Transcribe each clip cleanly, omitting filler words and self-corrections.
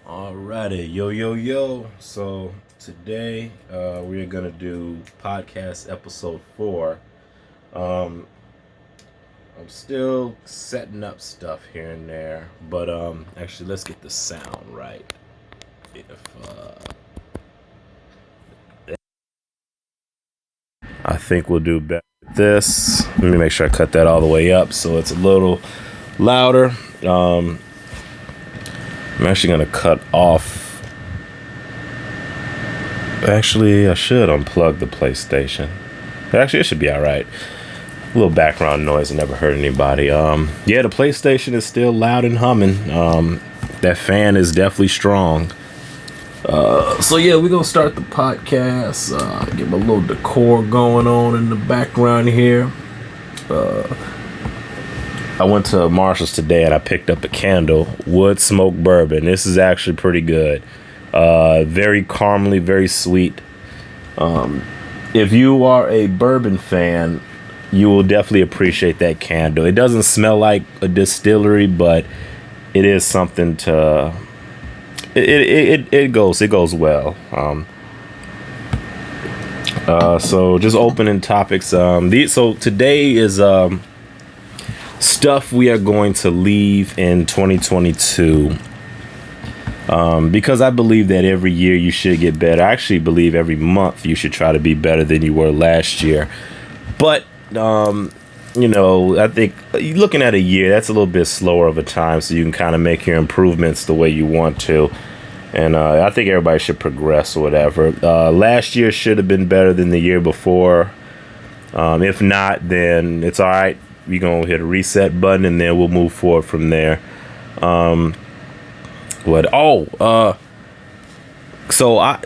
Alrighty, yo. So today we're gonna do podcast episode 4. Um, I'm still setting up stuff here and there, but actually let's get the sound right. If I think we'll do better with this. Let me make sure I cut that all the way up so it's a little louder. I'm actually gonna cut off. Actually, I should unplug the PlayStation. Actually, it should be all right. A little background noise, I never hurt anybody. Yeah, the PlayStation is still loud and humming. That fan is definitely strong. So yeah, we're gonna start the podcast. Get my little decor going on in the background here. I went to Marshall's today and I picked up a candle, wood smoke bourbon. This is actually pretty good. Very caramely, very sweet. If you are a bourbon fan, you will definitely appreciate that candle. It doesn't smell like a distillery, but it is something to. It goes well. So just opening topics. So today is stuff we are going to leave in 2022. Because I believe that every year you should get better. I actually believe every month you should try to be better than you were last year. But I think looking at a year, that's a little bit slower of a time, so you can kind of make your improvements the way you want to. And I think everybody should progress or whatever. Last year should have been better than the year before. If not, then it's all right. We're going to hit a reset button, and then we'll move forward from there. So I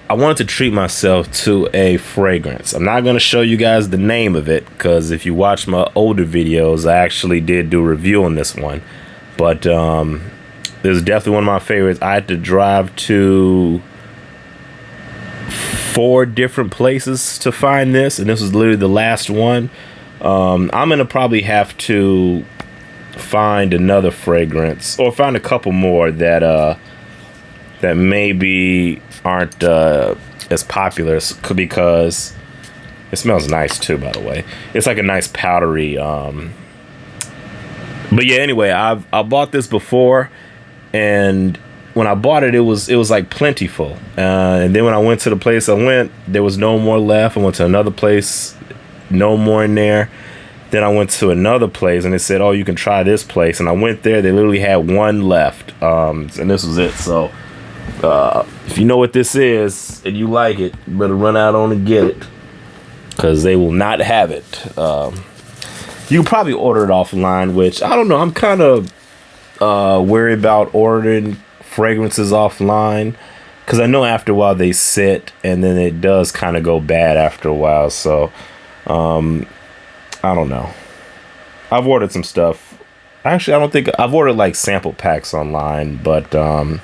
wanted to treat myself to a fragrance. I'm not going to show you guys the name of it, because if you watch my older videos, I actually did do a review on this one. But this is definitely one of my favorites. I had to drive to 4 different places to find this, and this was literally the last one. I'm going to probably have to find another fragrance, or find a couple more that maybe aren't as popular, because it smells nice too, by the way. It's like a nice powdery but yeah, anyway, I bought this before, and when I bought it, it was like plentiful, and then when I went to the place I went, there was no more left. I went to another place, no more in there. Then I went to another place and they said, "Oh, you can try this place." And I went there. They literally had one left, and this was it. So if you know what this is and you like it, you better run out on and get it, because they will not have it. You can probably order it offline, which I don't know. I'm kind of worried about ordering fragrances offline, because I know after a while they sit, and then it does kind of go bad after a while. So I don't know. I've ordered some stuff. Actually, I don't think I've ordered like sample packs online, but I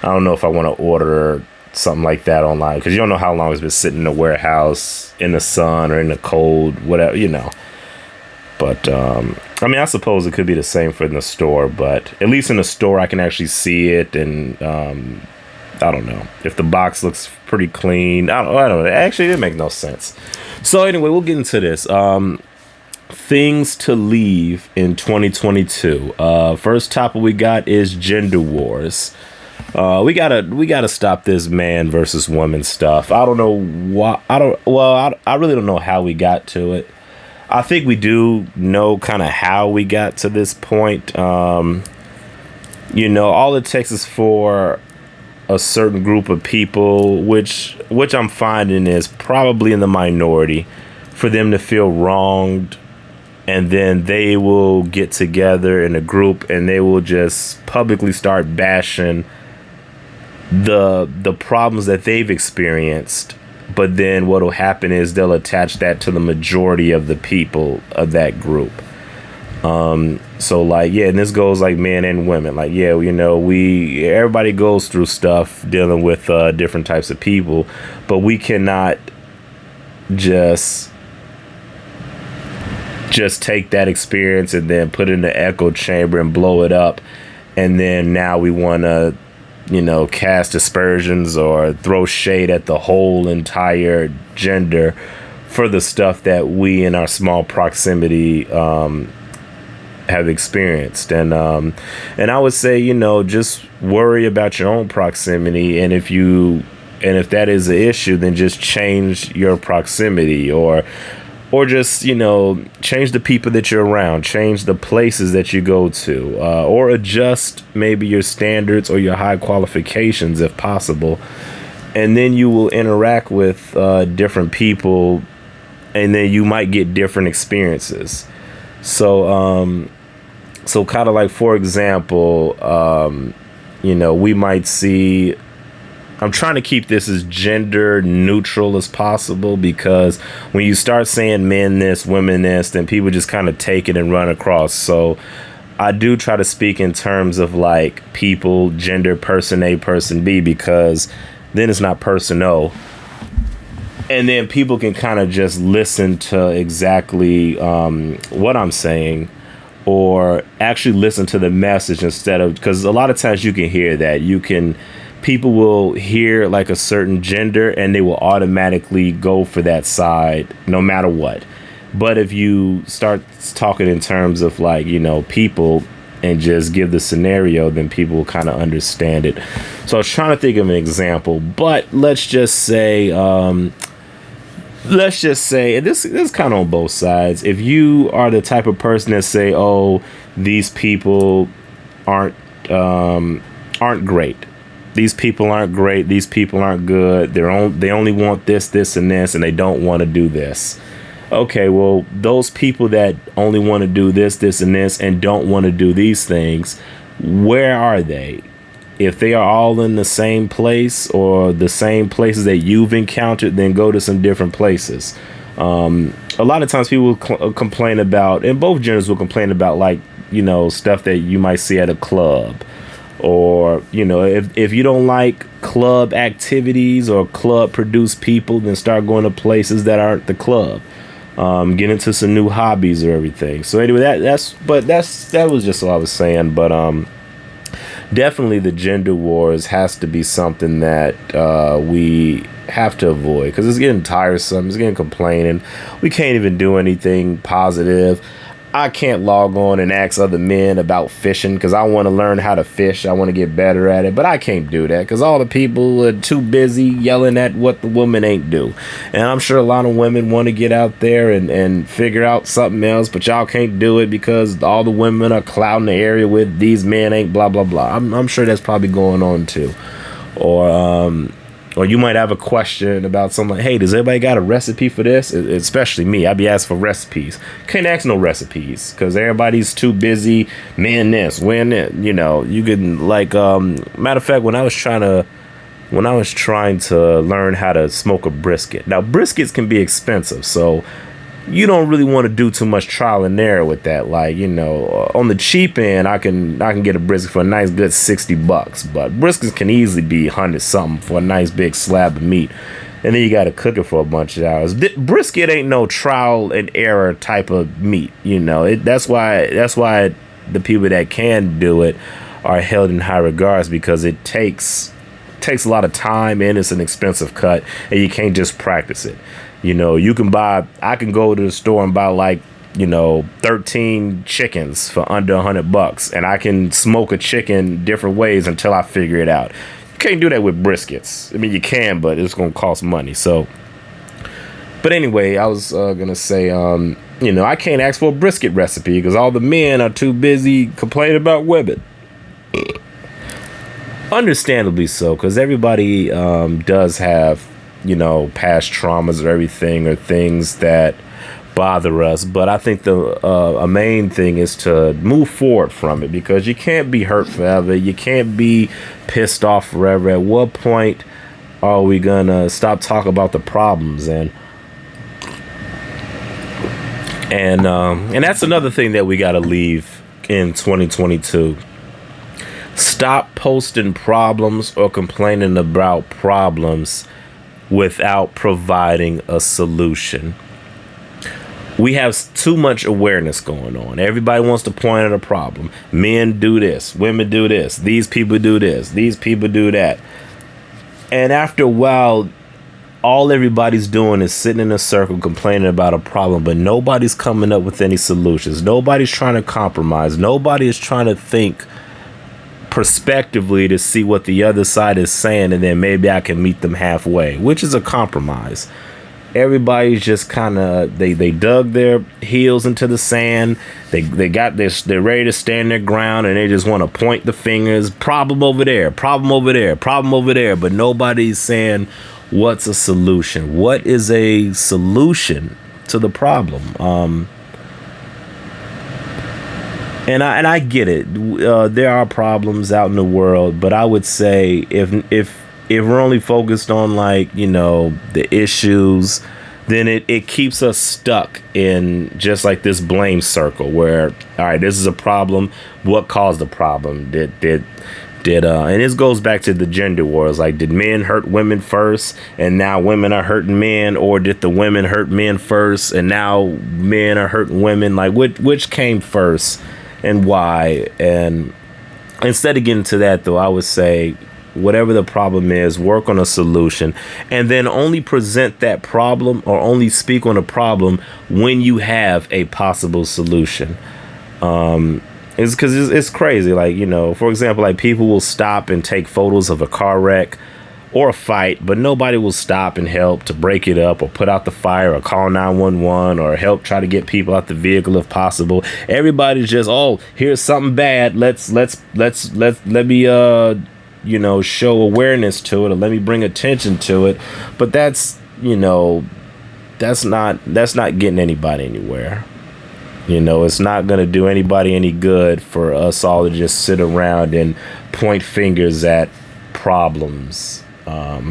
don't know if I want to order something like that online, because you don't know how long it's been sitting in the warehouse in the sun or in the cold, whatever. But I suppose it could be the same for in the store, but at least in the store I can actually see it, and I don't know if the box looks pretty clean. I don't know. Actually, it didn't make no sense. So anyway, we'll get into this. Things to leave in 2022. First topic we got is gender wars. We gotta stop this man versus woman stuff. I don't know why. I really don't know how we got to it. I think we do know kind of how we got to this point. All it takes is for a certain group of people, which I'm finding is probably in the minority, for them to feel wronged, and then they will get together in a group and they will just publicly start bashing the problems that they've experienced. But then what will happen is they'll attach that to the majority of the people of that group. So like, yeah, and this goes like men and women. Like, yeah, everybody goes through stuff dealing with different types of people, but we cannot just take that experience and then put it in the echo chamber and blow it up, and then now we want to cast aspersions or throw shade at the whole entire gender for the stuff that we in our small proximity have experienced. And I would say, just worry about your own proximity. And if that is an issue, then just change your proximity, or just, change the people that you're around, change the places that you go to, or adjust maybe your standards or your high qualifications if possible. And then you will interact with different people, and then you might get different experiences. So kind of like, for example, we might see, I'm trying to keep this as gender neutral as possible, because when you start saying men this, women this, then people just kind of take it and run across. So I do try to speak in terms of like people, gender, person A, person B, because then it's not person O. And then people can kind of just listen to exactly what I'm saying, or actually listen to the message instead of, because a lot of times you can hear that people will hear like a certain gender and they will automatically go for that side no matter what. But if you start talking in terms of like, people, and just give the scenario, then people will kind of understand it. So I was trying to think of an example, but let's just say, and this is kind of on both sides. If you are the type of person that say, oh, these people aren't great. These people aren't great. These people aren't good. They only want this, this, and this, and they don't want to do this. Okay, well, those people that only want to do this, this, and this, and don't want to do these things, where are they? If they are all in the same place or the same places that you've encountered, then go to some different places. A lot of times people complain about, and both genders will complain about, like, stuff that you might see at a club. Or, if you don't like club activities or club produced people, then start going to places that aren't the club. Get into some new hobbies or everything. So anyway, that was just what I was saying. But definitely the gender wars has to be something that we have to avoid, because it's getting tiresome. It's getting complaining. We can't even do anything positive. I can't log on and ask other men about fishing because I want to learn how to fish. I want to get better at it, but I can't do that because all the people are too busy yelling at what the woman ain't do. And I'm sure a lot of women want to get out there and figure out something else, but y'all can't do it because all the women are clouding the area with these men ain't blah, blah, blah. I'm sure that's probably going on too. Or you might have a question about something like, hey, does everybody got a recipe for this? Especially me. I'd be asking for recipes. Can't ask no recipes because everybody's too busy. Man, this, when that. You can, like, matter of fact, when I was trying to learn how to smoke a brisket. Now, briskets can be expensive, so you don't really want to do too much trial and error with that. Like, on the cheap end, I can get a brisket for a nice good $60, but briskets can easily be 100 something for a nice big slab of meat. And then you got to cook it for a bunch of hours. Brisket ain't no trial and error type of meat. That's why the people that can do it are held in high regards, because it takes a lot of time and it's an expensive cut, and you can't just practice it. I can go to the store and buy like, 13 chickens for under $100, and I can smoke a chicken different ways until I figure it out. You can't do that with briskets. I mean, you can, but it's going to cost money. So, but anyway, I was going to say, I can't ask for a brisket recipe because all the men are too busy complaining about women. Understandably so, because everybody does have, past traumas or everything, or things that bother us. But I think a main thing is to move forward from it, because you can't be hurt forever. You can't be pissed off forever. At what point are we gonna stop talking about the problems? And that's another thing that we got to leave in 2022. Stop posting problems or complaining about problems without providing a solution. We have too much awareness going on. Everybody wants to point at a problem. Men do this, women do this, these people do this, these people do that. And after a while, all everybody's doing is sitting in a circle complaining about a problem, but nobody's coming up with any solutions. Nobody's trying to compromise. Nobody is trying to think prospectively to see what the other side is saying, and then maybe I can meet them halfway, which is a compromise. Everybody's just kind of they dug their heels into the sand. They got this. They're ready to stand their ground, and they just want to point the fingers. Problem over there. Problem over there. Problem over there. But nobody's saying what's a solution. What is a solution to the problem? And I get it. There are problems out in the world, but I would say if we're only focused on, like, you know, the issues, then it keeps us stuck in just like this blame circle where, all right, this is a problem. What caused the problem? Did and this goes back to the gender wars. Like, did men hurt women first and now women are hurting men, or did the women hurt men first and now men are hurting women? Like, which came first and why? And instead of getting to that, though, I would say, whatever the problem is, work on a solution, and then only present that problem or only speak on a problem when you have a possible solution. It's because it's crazy. Like, you know, for example, like, people will stop and take photos of a car wreck or a fight, but nobody will stop and help to break it up or put out the fire or call 911 or help try to get people out the vehicle if possible. Everybody's just, oh, here's something bad. Let me you know, show awareness to it, or let me bring attention to it. But that's, you know, that's not getting anybody anywhere. You know, it's not going to do anybody any good for us all to just sit around and point fingers at problems. I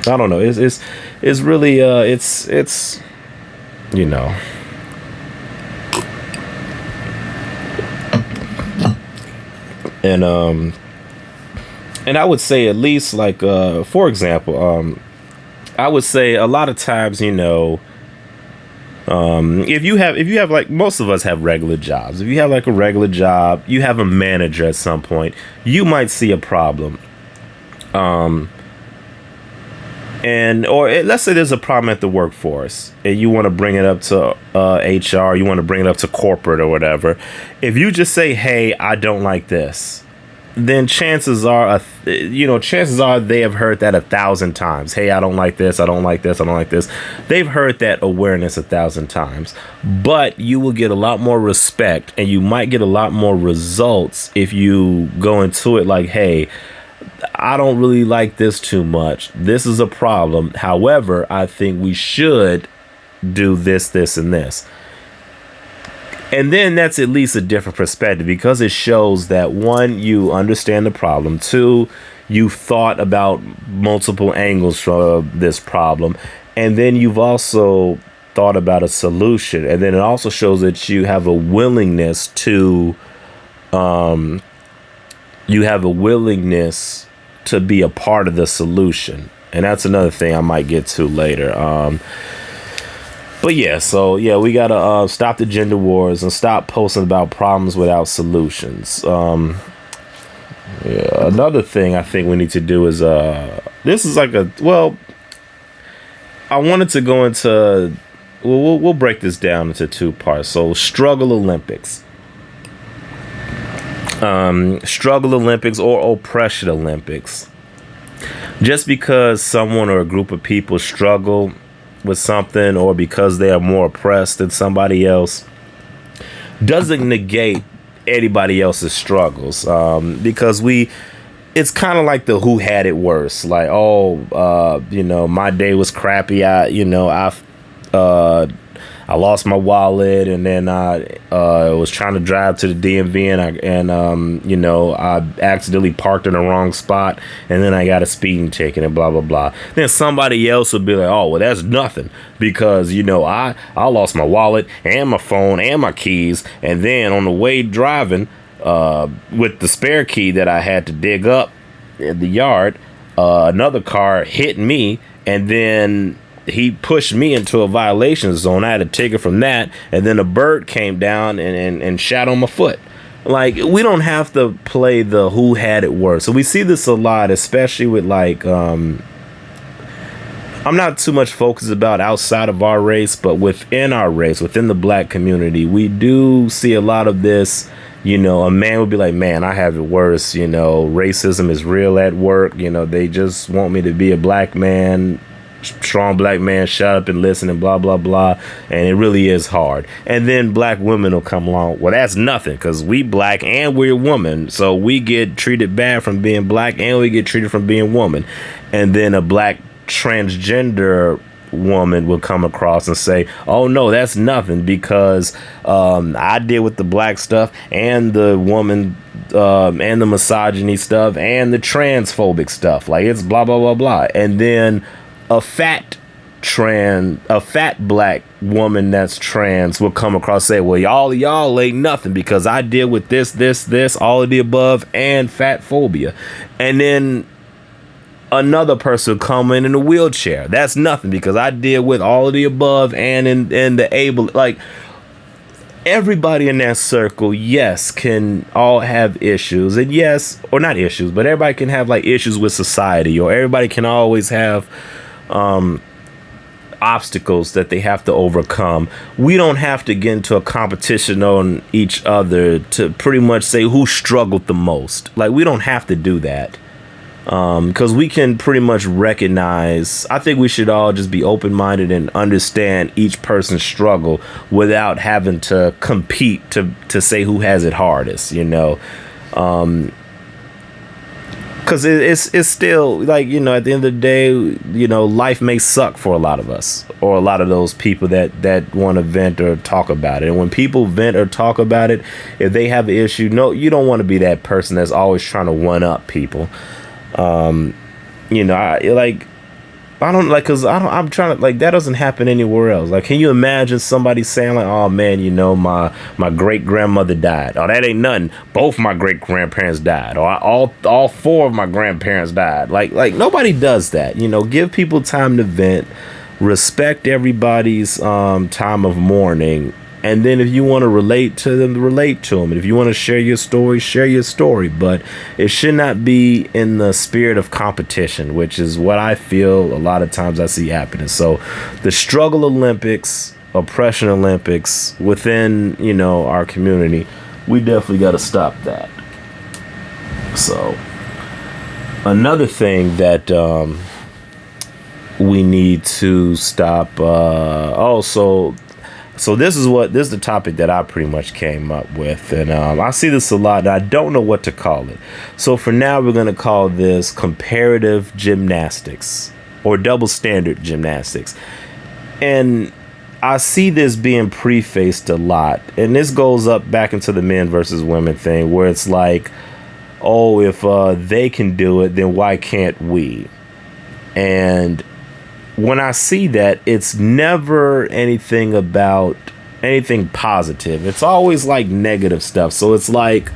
don't know. It's really it's you know. And I would say, at least, like, for example, I would say a lot of times, you know, if you have like, most of us have regular jobs. If you have like a regular job, you have a manager at some point, you might see a problem. Or let's say there's a problem at the workforce and you want to bring it up to HR, you want to bring it up to corporate or whatever. If you just say, hey, I don't like this, then chances are they have heard that 1,000 times. Hey, I don't like this. I don't like this. I don't like this. They've heard that awareness 1,000 times. But you will get a lot more respect, and you might get a lot more results if you go into it like, hey, I don't really like this too much. This is a problem. However, I think we should do this, this, and this. And then that's at least a different perspective, because it shows that, one, you understand the problem. Two, you've thought about multiple angles from this problem. And then you've also thought about a solution. And then it also shows that you have a willingness to be a part of the solution. And that's another thing I might get to later. But yeah, so yeah, we gotta stop the gender wars and stop posting about problems without solutions. Another thing I think we need to do is this is like I wanted to go into. We'll break this down into two parts. So, Struggle Olympics. Struggle Olympics or Oppression Olympics. Just because someone or a group of people struggle with something, or because they are more oppressed than somebody else, doesn't negate anybody else's struggles. Because it's kind of like the who had it worse. Like, my day was crappy. I lost my wallet, and then I was trying to drive to the DMV, and I accidentally parked in the wrong spot, and then I got a speeding ticket, and blah blah blah. Then somebody else would be like, oh, well, that's nothing, because I lost my wallet and my phone and my keys, and then on the way driving with the spare key that I had to dig up in the yard, another car hit me, and then he pushed me into a violation zone. I had a ticket from that, and then a bird came down and shot on my foot. Like, we don't have to play the who had it worse. So we see this a lot, especially with like I'm not too much focused about outside of our race, but within our race, within the black community, we do see a lot of this. You know, a man would be like, man, I have it worse. You know, racism is real at work. You know, they just want me to be a black man, strong black man, shut up and listen and blah, blah, blah. And it really is hard. And then black women will come along. Well, that's nothing, because we black and we're women. So we get treated bad from being black and we get treated from being woman. And then a black transgender woman will come across and say, oh no, that's nothing, because I deal with the black stuff and the woman and the misogyny stuff and the transphobic stuff. Like, it's blah blah blah blah. And then a fat black woman that's trans will come across and say, well, y'all ain't nothing, because I deal with this, all of the above, and fat phobia. And then another person come in a wheelchair. That's nothing, because I deal with all of the above and in the able. Like, everybody in that circle, yes, can all have issues, and yes, or not issues, but everybody can have like issues with society, or everybody can always have obstacles that they have to overcome. We don't have to get into a competition on each other to pretty much say who struggled the most. Like, we don't have to do that. Because we can pretty much recognize, I think we should all just be open-minded and understand each person's struggle without having to compete to say who has it hardest, you know. Because it's still, like, you know, at the end of the day, you know, life may suck for a lot of us, or a lot of those people that want to vent or talk about it. And when people vent or talk about it, if they have an issue, no, you don't want to be that person that's always trying to one-up people. You know, I'm trying to, like, that doesn't happen anywhere else. Like, can you imagine somebody saying like, oh man, you know, my great grandmother died. Oh, that ain't nothing. Both my great grandparents died. Or all four of my grandparents died. Like nobody does that. You know, give people time to vent, respect everybody's time of mourning. And then if you want to relate to them, relate to them. And if you want to share your story. But it should not be in the spirit of competition, which is what I feel a lot of times I see happening. So the struggle Olympics, oppression Olympics within, you know, our community, we definitely got to stop that. So another thing that we need to stop. So this is the topic that I pretty much came up with, and I see this a lot, and I don't know what to call it. So for now, we're going to call this comparative gymnastics, or double standard gymnastics. And I see this being prefaced a lot, and this goes up back into the men versus women thing, where it's like, oh, if they can do it, then why can't we? And when I see that, it's never anything positive. It's always like negative stuff. So it's like,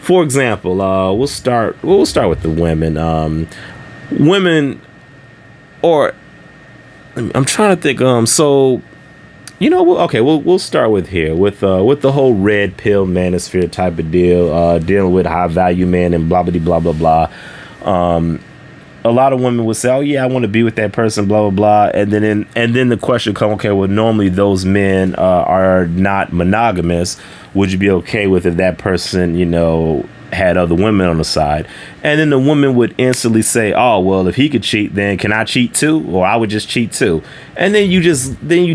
for example, we'll start with the women. Women, or I'm trying to think. So, you know, we'll start with the whole red pill manosphere type of deal, dealing with high value men and blah blah blah blah blah. A lot of women would say, oh yeah, I want to be with that person, blah blah blah, and then the question comes, okay, well, normally those men are not monogamous. Would you be okay with if that person, you know, had other women on the side? And then the woman would instantly say, oh well, if he could cheat, then can I cheat too? Or I would just cheat too. And then you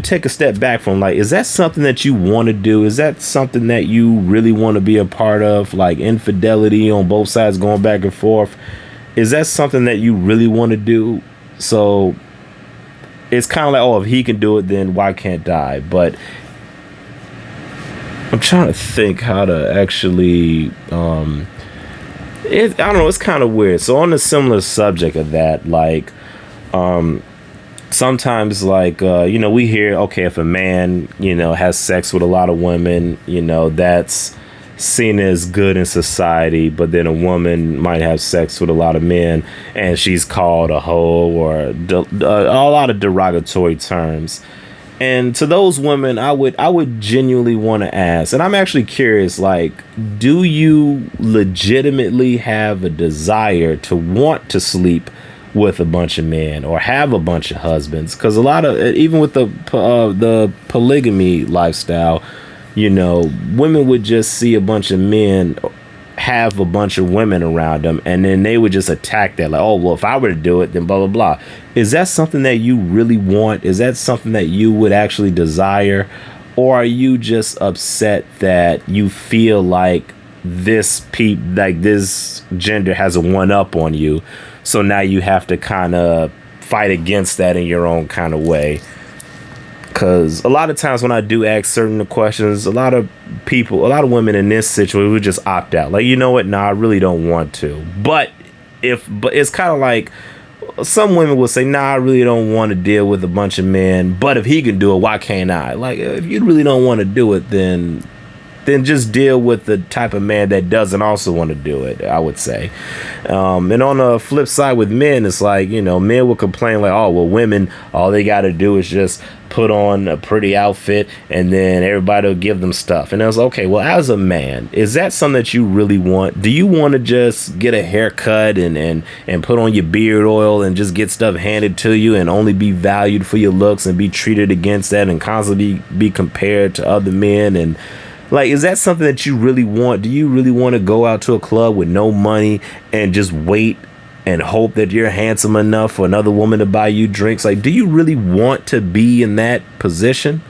take a step back from, like, is that something that you want to do? Is that something that you really want to be a part of? Like, infidelity on both sides, going back and forth. Is that something that you really want to do? So it's kind of like, oh, if he can do it, then why can't I? But I'm trying to think how to actually, I don't know, it's kind of weird. So on a similar subject of that, like, sometimes, like, you know, we hear, okay, if a man, you know, has sex with a lot of women, you know, that's seen as good in society, but then a woman might have sex with a lot of men and she's called a hoe or a lot of derogatory terms. And to those women, I would genuinely want to ask, and I'm actually curious, like, do you legitimately have a desire to want to sleep with a bunch of men or have a bunch of husbands? Because a lot of, even with the polygamy lifestyle, women would just see a bunch of men have a bunch of women around them, and then they would just attack that, like, oh, well, if I were to do it, then blah blah blah. Is that something that you really want? Is that something that you would actually desire? Or are you just upset that you feel like this gender has a one up on you, so now you have to kind of fight against that in your own kind of way? Because a lot of times when I do ask certain questions, a lot of women in this situation would just opt out. Like, you know what? No, I really don't want to. But it's kind of like some women will say, nah, I really don't want to deal with a bunch of men. But if he can do it, why can't I? Like, if you really don't want to do it, then just deal with the type of man that doesn't also want to do it, I would say. And on the flip side with men, it's like, men will complain like, oh, well, women, all they got to do is just put on a pretty outfit and then everybody will give them stuff. And I was like, okay, well, as a man, is that something that you really want? Do you want to just get a haircut and put on your beard oil and just get stuff handed to you and only be valued for your looks and be treated against that and constantly be compared to other men? And like, is that something that you really want? Do you really want to go out to a club with no money and just wait and hope that you're handsome enough for another woman to buy you drinks? Like, do you really want to be in that position?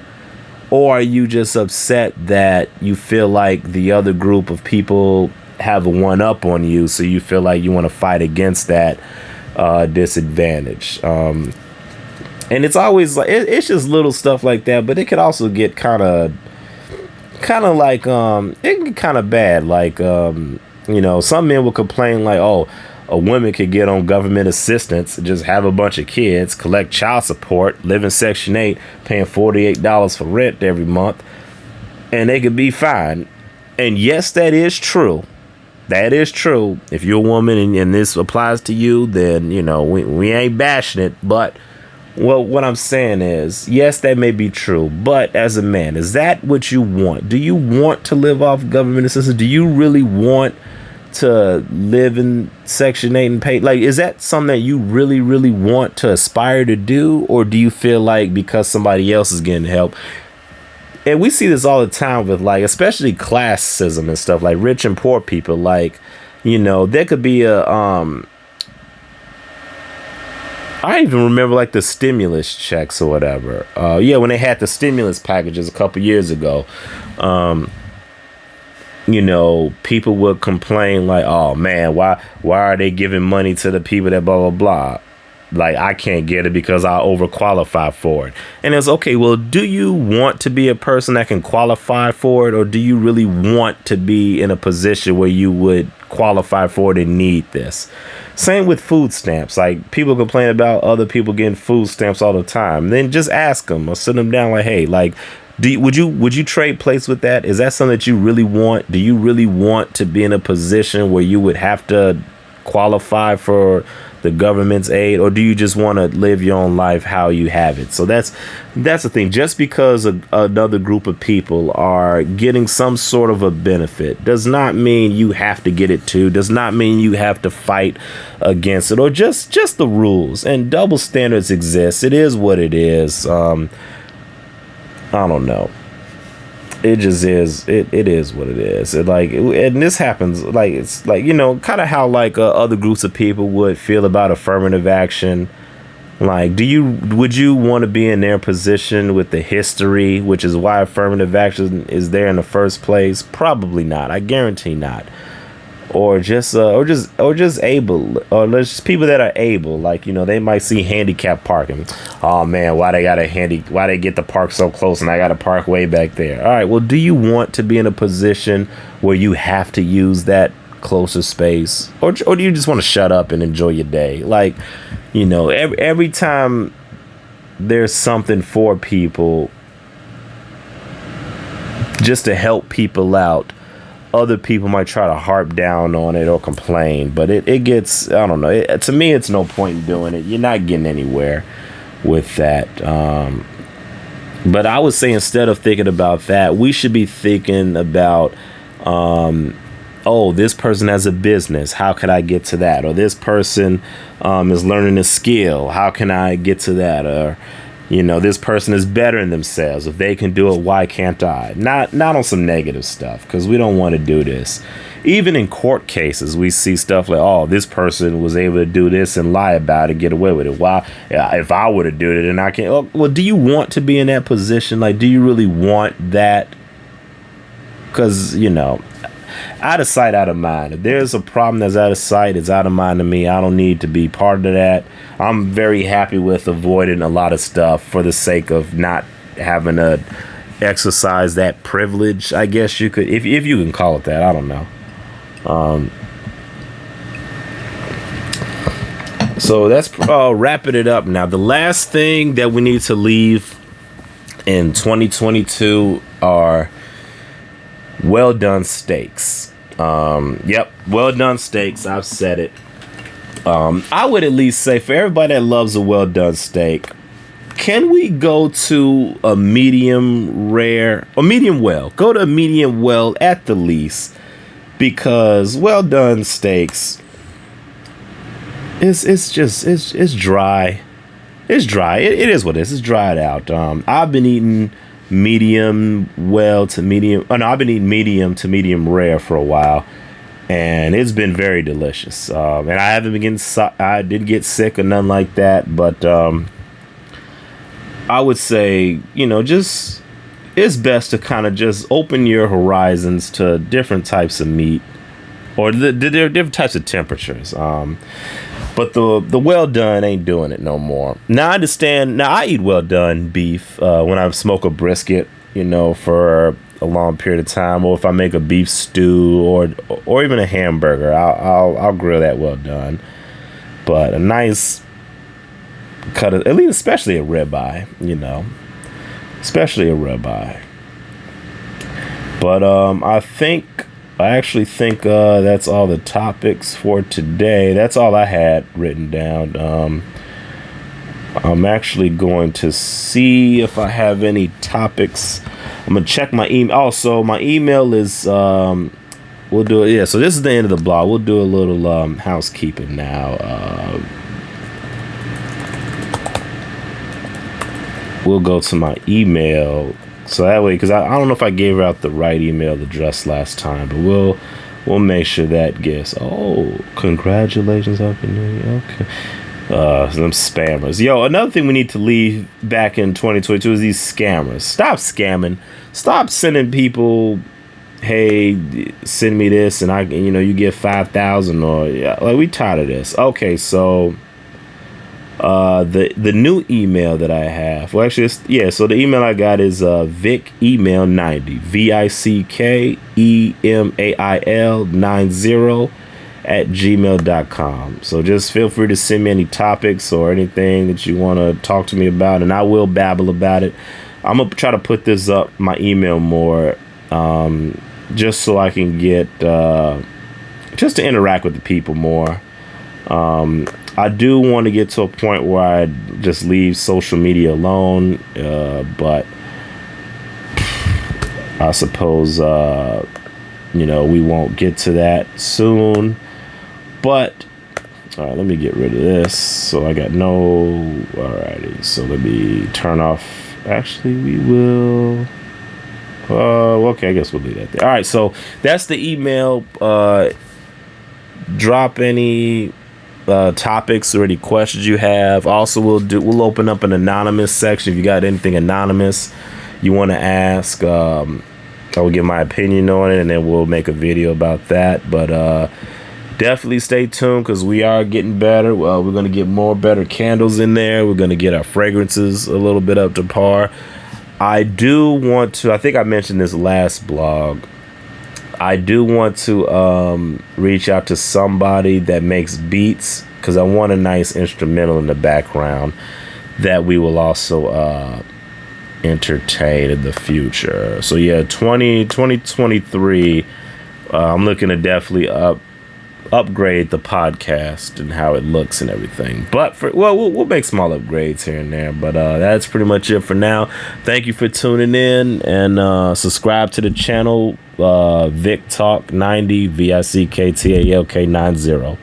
Or are you just upset that you feel like the other group of people have a one up on you, so you feel like you want to fight against that disadvantage? And it's always like, it's just little stuff like that, but it could also get kind of like, it can get kind of bad. Like, some men will complain like, oh, a woman could get on government assistance, just have a bunch of kids, collect child support, live in Section 8, paying $48 for rent every month, and they could be fine. And yes, that is true. That is true. If you're a woman and this applies to you, then, we ain't bashing it. But, well, what I'm saying is, yes, that may be true. But as a man, is that what you want? Do you want to live off government assistance? Do you really want to live in Section 8 and pay? Like, is that something that you really, really want to aspire to do? Or do you feel like because somebody else is getting help? And we see this all the time with, like, especially classism and stuff, like rich and poor people. Like, there could be I even remember like the stimulus checks or whatever. When they had the stimulus packages a couple years ago, people would complain like, oh man, why are they giving money to the people that blah, blah, blah? Like, I can't get it because I overqualify for it. And it's okay, well, do you want to be a person that can qualify for it? Or do you really want to be in a position where you would qualify for it and need this? Same with food stamps. Like, people complain about other people getting food stamps all the time. Then just ask them or sit them down like, hey, like, would you trade places with that? Is that something that you really want? Do you really want to be in a position where you would have to qualify for the government's aid, or do you just want to live your own life how you have it? So that's the thing. Just because another group of people are getting some sort of a benefit does not mean you have to get it too. Does not mean you have to fight against it, or just the rules. And double standards exist. It is what it is. I don't know. It just is. It is what it is. And this happens. Like, it's like, kind of how like other groups of people would feel about affirmative action. Like, would you want to be in their position with the history, which is why affirmative action is there in the first place? Probably not. I guarantee not. Or just able, or just people that are able, like, they might see handicap parking. Oh man, why they get the park so close and I got to park way back there? All right, well, do you want to be in a position where you have to use that closer space, or do you just want to shut up and enjoy your day? Like, every time there's something for people just to help people out, other people might try to harp down on it or complain, but it gets, I don't know. To me, it's no point in doing it. You're not getting anywhere with that. But I would say instead of thinking about that, we should be thinking about, oh, this person has a business. How can I get to that? Or this person is learning a skill. How can I get to that? Or, this person is bettering themselves. If they can do it, why can't I? Not on some negative stuff, because we don't want to do this. Even in court cases, we see stuff like, oh, this person was able to do this and lie about it, get away with it. Why? If I would have done it and I can't. Oh, well, do you want to be in that position? Like, do you really want that? Because, out of sight, out of mind. If there's a problem that's out of sight, it's out of mind to me. I don't need to be part of that. I'm very happy with avoiding a lot of stuff for the sake of not having to exercise that privilege, I guess you could, if you can call it that. I don't know. So that's wrapping it up now. The last thing that we need to leave in 2022 are well done steaks. Yep, well done steaks. I've said it. I would at least say for everybody that loves a well done steak, can we go to a medium rare or medium well? Go to a medium well at the least, because well done steaks, it's dry. It's dry. It is what it is. It's dried out. I've been eating medium well to medium. Oh no, I've been eating medium to medium rare for a while, and it's been very delicious. And I haven't been getting. I didn't get sick or nothing like that, but I would say, just it's best to kind of just open your horizons to different types of meat, or there are different types of temperatures. But the well done ain't doing it no more. Now I understand. Now I eat well done beef when I smoke a brisket, for a long period of time, or if I make a beef stew or even a hamburger, I'll grill that well done. But a nice cut of, at least especially a ribeye, especially a ribeye. But I actually think that's all the topics for today. That's all I had written down. I'm actually going to see if I have any topics. I'm going to check my email. Also, my email is, we'll do it. Yeah, so this is the end of the blog. We'll do a little housekeeping now. We'll go to my email. So that way, because I don't know if I gave out the right email address last time, but we'll make sure that gets. Oh, congratulations, Happy New Year. Okay. Some spammers. Yo, another thing we need to leave back in 2022 is these scammers. Stop scamming. Stop sending people, hey, send me this and you get 5,000 or like we tired of this. Okay, so the new email that I have, well actually so the email I got is VicEmail90, VICKEMAIL90 at gmail.com. So just feel free to send me any topics or anything that you want to talk to me about, and I will babble about it. I'm gonna try to put this up my email more, just so I can get just to interact with the people more. I do want to get to a point where I just leave social media alone, but I suppose we won't get to that soon. But all right, let me get rid of this. So I got alrighty. So let me turn off. Actually, we will. Okay, I guess we'll leave that there. All right, so that's the email. Drop any topics or any questions you have. Also, we'll open up an anonymous section if you got anything anonymous you want to ask. I will give my opinion on it, and then we'll make a video about that. But definitely stay tuned, because we are getting better. Well, we're going to get better candles in there. We're going to get our fragrances a little bit up to par. I do want to, I think I mentioned this last blog, I do want to reach out to somebody that makes beats, because I want a nice instrumental in the background that we will also entertain in the future. So yeah, 2023, I'm looking to definitely upgrade the podcast and how it looks and everything. But we'll make small upgrades here and there. But that's pretty much it for now. Thank you for tuning in, and subscribe to the channel, Vic Talk 90, VICKTALK 90.